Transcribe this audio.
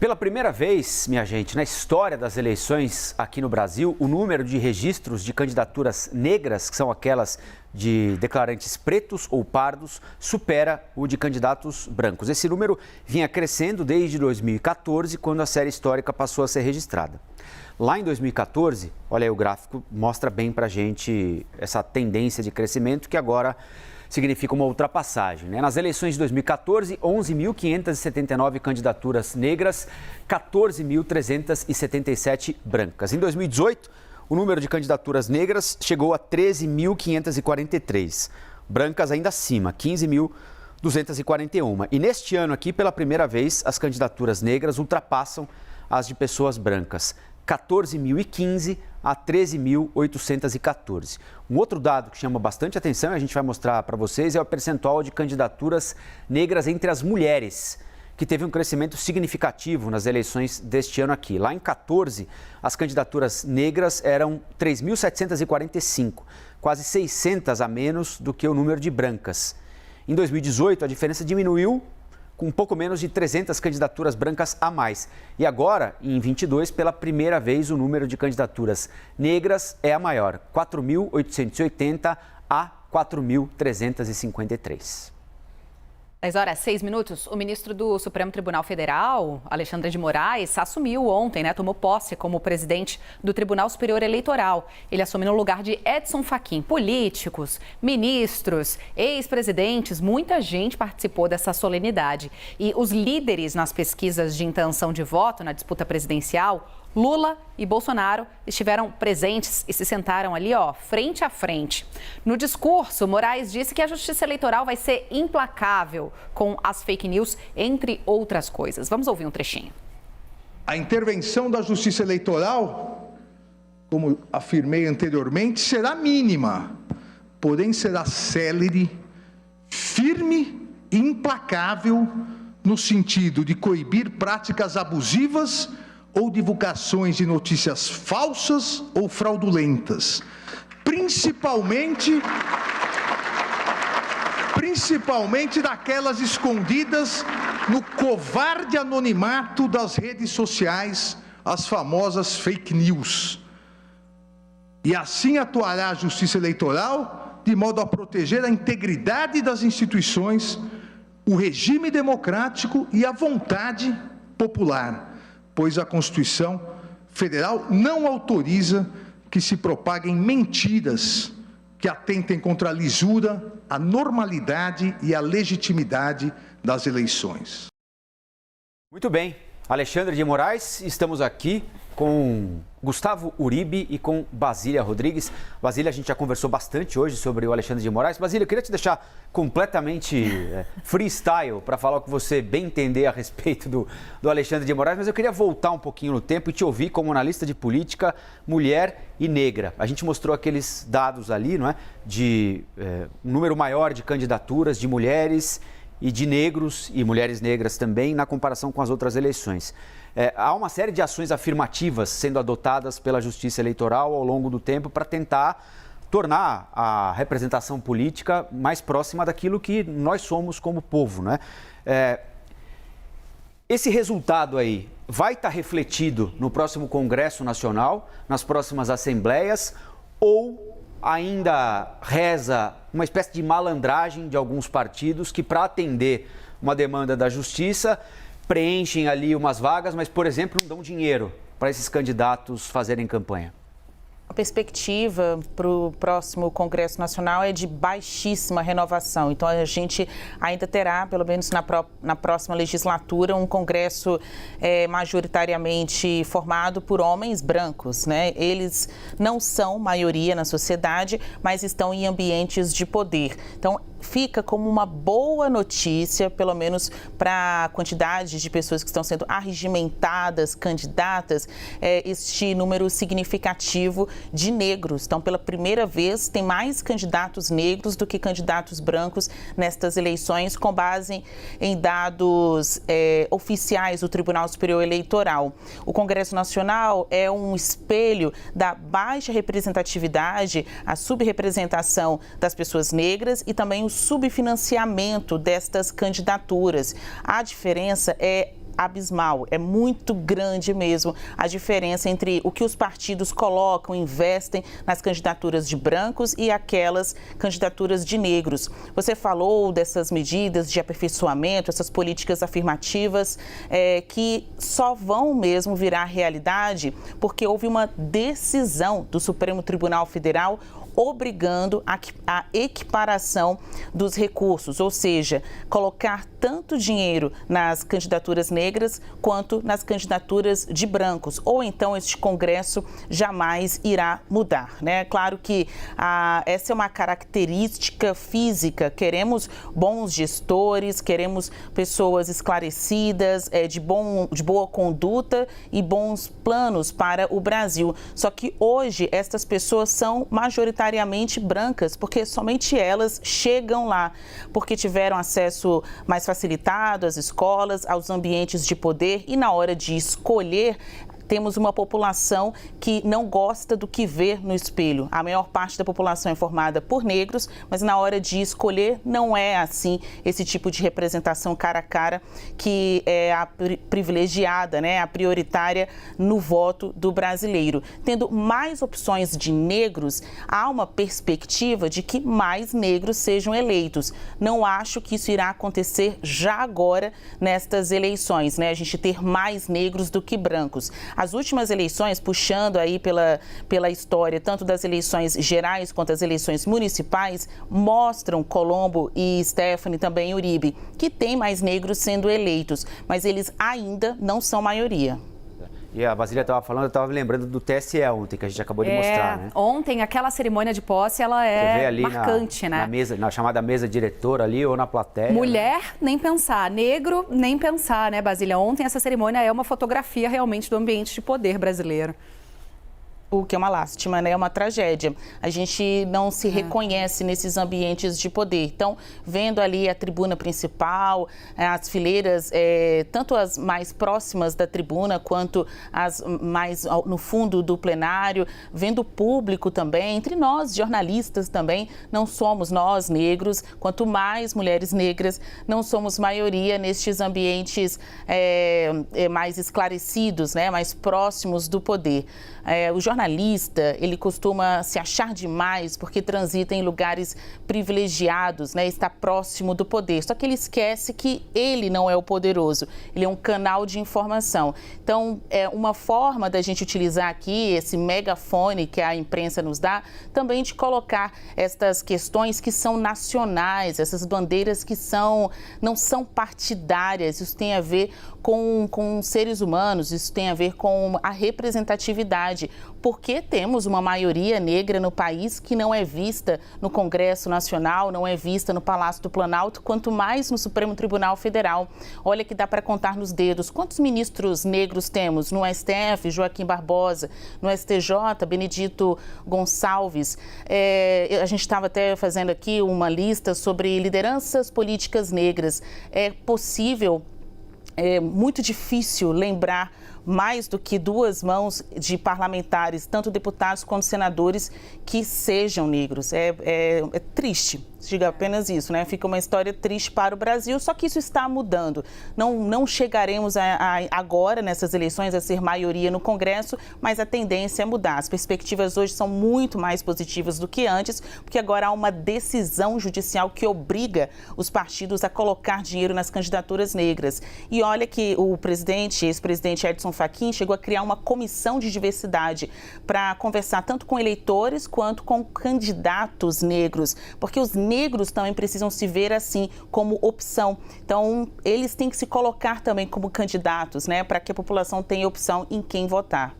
pela primeira vez, minha gente, na história das eleições aqui no Brasil, o número de registros de candidaturas negras, que são aquelas de declarantes pretos ou pardos, supera o de candidatos brancos. Esse número vinha crescendo desde 2014, quando a série histórica passou a ser registrada. Lá em 2014, olha aí o gráfico, mostra bem pra gente essa tendência de crescimento que agora significa uma ultrapassagem, né? Nas eleições de 2014, 11.579 candidaturas negras, 14.377 brancas. Em 2018, o número de candidaturas negras chegou a 13.543. Brancas ainda acima, 15.241. E neste ano aqui, pela primeira vez, as candidaturas negras ultrapassam as de pessoas brancas. 14.015 a 13.814. Um outro dado que chama bastante atenção e a gente vai mostrar para vocês é o percentual de candidaturas negras entre as mulheres, que teve um crescimento significativo nas eleições deste ano aqui. Lá em 14, as candidaturas negras eram 3.745, quase 600 a menos do que o número de brancas. Em 2018, a diferença diminuiu com um pouco menos de 300 candidaturas brancas a mais. E agora, em 22, pela primeira vez, o número de candidaturas negras é a maior, 4.880 a 4.353. 10h06, o ministro do Supremo Tribunal Federal, Alexandre de Moraes, assumiu ontem, tomou posse como presidente do Tribunal Superior Eleitoral. Ele assume no lugar de Edson Fachin. Políticos, ministros, ex-presidentes, muita gente participou dessa solenidade. E os líderes nas pesquisas de intenção de voto na disputa presidencial, Lula e Bolsonaro, estiveram presentes e se sentaram ali, frente a frente. No discurso, Moraes disse que a Justiça Eleitoral vai ser implacável com as fake news, entre outras coisas. Vamos ouvir um trechinho. A intervenção da Justiça Eleitoral, como afirmei anteriormente, será mínima, porém será célere, firme e implacável no sentido de coibir práticas abusivas ou divulgações de notícias falsas ou fraudulentas, principalmente daquelas escondidas no covarde anonimato das redes sociais, as famosas fake news. E assim atuará a Justiça Eleitoral de modo a proteger a integridade das instituições, o regime democrático e a vontade popular, pois a Constituição Federal não autoriza que se propaguem mentiras que atentem contra a lisura, a normalidade e a legitimidade das eleições. Muito bem, Alexandre de Moraes, estamos aqui com Gustavo Uribe e com Basília Rodrigues. Basília, a gente já conversou bastante hoje sobre o Alexandre de Moraes. Basília, eu queria te deixar completamente freestyle para falar o que você bem entender a respeito do Alexandre de Moraes, mas eu queria voltar um pouquinho no tempo e te ouvir como analista de política, mulher e negra. A gente mostrou aqueles dados ali, não é? De um número maior de candidaturas de mulheres e de negros e mulheres negras também na comparação com as outras eleições. Há uma série de ações afirmativas sendo adotadas pela Justiça Eleitoral ao longo do tempo para tentar tornar a representação política mais próxima daquilo que nós somos como povo, né? Esse resultado aí vai estar refletido no próximo Congresso Nacional, nas próximas assembleias, ou ainda reza uma espécie de malandragem de alguns partidos que, para atender uma demanda da Justiça, preenchem ali umas vagas, mas, por exemplo, não dão dinheiro para esses candidatos fazerem campanha? A perspectiva para o próximo Congresso Nacional é de baixíssima renovação. Então, a gente ainda terá, pelo menos na próxima legislatura, um Congresso majoritariamente formado por homens brancos, né? Eles não são maioria na sociedade, mas estão em ambientes de poder. Então, fica como uma boa notícia, pelo menos para a quantidade de pessoas que estão sendo arregimentadas, candidatas, este número significativo de negros. Então, pela primeira vez, tem mais candidatos negros do que candidatos brancos nestas eleições, com base em dados oficiais do Tribunal Superior Eleitoral. O Congresso Nacional é um espelho da baixa representatividade, a subrepresentação das pessoas negras e também o subfinanciamento destas candidaturas. A diferença é abismal, é muito grande mesmo a diferença entre o que os partidos colocam, investem nas candidaturas de brancos e aquelas candidaturas de negros. Você falou dessas medidas de aperfeiçoamento, essas políticas afirmativas que só vão mesmo virar realidade porque houve uma decisão do Supremo Tribunal Federal obrigando a equiparação dos recursos, ou seja, colocar tanto dinheiro nas candidaturas negras quanto nas candidaturas de brancos, ou então este Congresso jamais irá mudar, né? Claro que essa é uma característica física, queremos bons gestores, queremos pessoas esclarecidas, de boa conduta e bons planos para o Brasil, só que hoje estas pessoas são majoritariamente brancas, porque somente elas chegam lá, porque tiveram acesso mais facilitado às escolas, aos ambientes de poder e na hora de escolher, temos uma população que não gosta do que vê no espelho. A maior parte da população é formada por negros, mas na hora de escolher não é assim esse tipo de representação cara a cara que é a privilegiada, né, a prioritária no voto do brasileiro. Tendo mais opções de negros, há uma perspectiva de que mais negros sejam eleitos. Não acho que isso irá acontecer já agora nestas eleições, né? A gente ter mais negros do que brancos. As últimas eleições, puxando aí pela história, tanto das eleições gerais quanto das eleições municipais, mostram Colombo e Stephanie, também Uribe, que tem mais negros sendo eleitos, mas eles ainda não são maioria. E a Basília estava falando, eu estava lembrando do TSE ontem, que a gente acabou de mostrar, né? Ontem, aquela cerimônia de posse, ela é ali marcante, né? Na chamada mesa diretora ali ou na plateia. Mulher, né? Nem pensar. Negro, nem pensar, né, Basília? Ontem, essa cerimônia é uma fotografia realmente do ambiente de poder brasileiro. O que é uma lástima, né? É uma tragédia. A gente não se reconhece nesses ambientes de poder. Então, vendo ali a tribuna principal, as fileiras, tanto as mais próximas da tribuna quanto as mais no fundo do plenário, vendo o público também, entre nós, jornalistas também, não somos nós negros, quanto mais mulheres negras, não somos maioria nestes ambientes mais esclarecidos, né? Mais próximos do poder. O jornalista, ele costuma se achar demais porque transita em lugares privilegiados, né? Está próximo do poder. Só que ele esquece que ele não é o poderoso, ele é um canal de informação. Então, é uma forma da gente utilizar aqui esse megafone que a imprensa nos dá, também de colocar estas questões que são nacionais, essas bandeiras que não são partidárias. Isso tem a ver com seres humanos, isso tem a ver com a representatividade. Porque temos uma maioria negra no país que não é vista no Congresso Nacional, não é vista no Palácio do Planalto, quanto mais no Supremo Tribunal Federal. Olha que dá para contar nos dedos. Quantos ministros negros temos? No STF, Joaquim Barbosa, no STJ, Benedito Gonçalves. A gente estava até fazendo aqui uma lista sobre lideranças políticas negras. É possível, é muito difícil lembrar mais do que duas mãos de parlamentares, tanto deputados quanto senadores, que sejam negros. É triste, diga apenas isso, né? Fica uma história triste para o Brasil, só que isso está mudando. Não chegaremos agora, nessas eleições, a ser maioria no Congresso, mas a tendência é mudar. As perspectivas hoje são muito mais positivas do que antes, porque agora há uma decisão judicial que obriga os partidos a colocar dinheiro nas candidaturas negras. E olha que o ex-presidente Edson Fachin chegou a criar uma comissão de diversidade para conversar tanto com eleitores quanto com candidatos negros, porque os negros também precisam se ver assim como opção. Então, eles têm que se colocar também como candidatos, né, para que a população tenha opção em quem votar.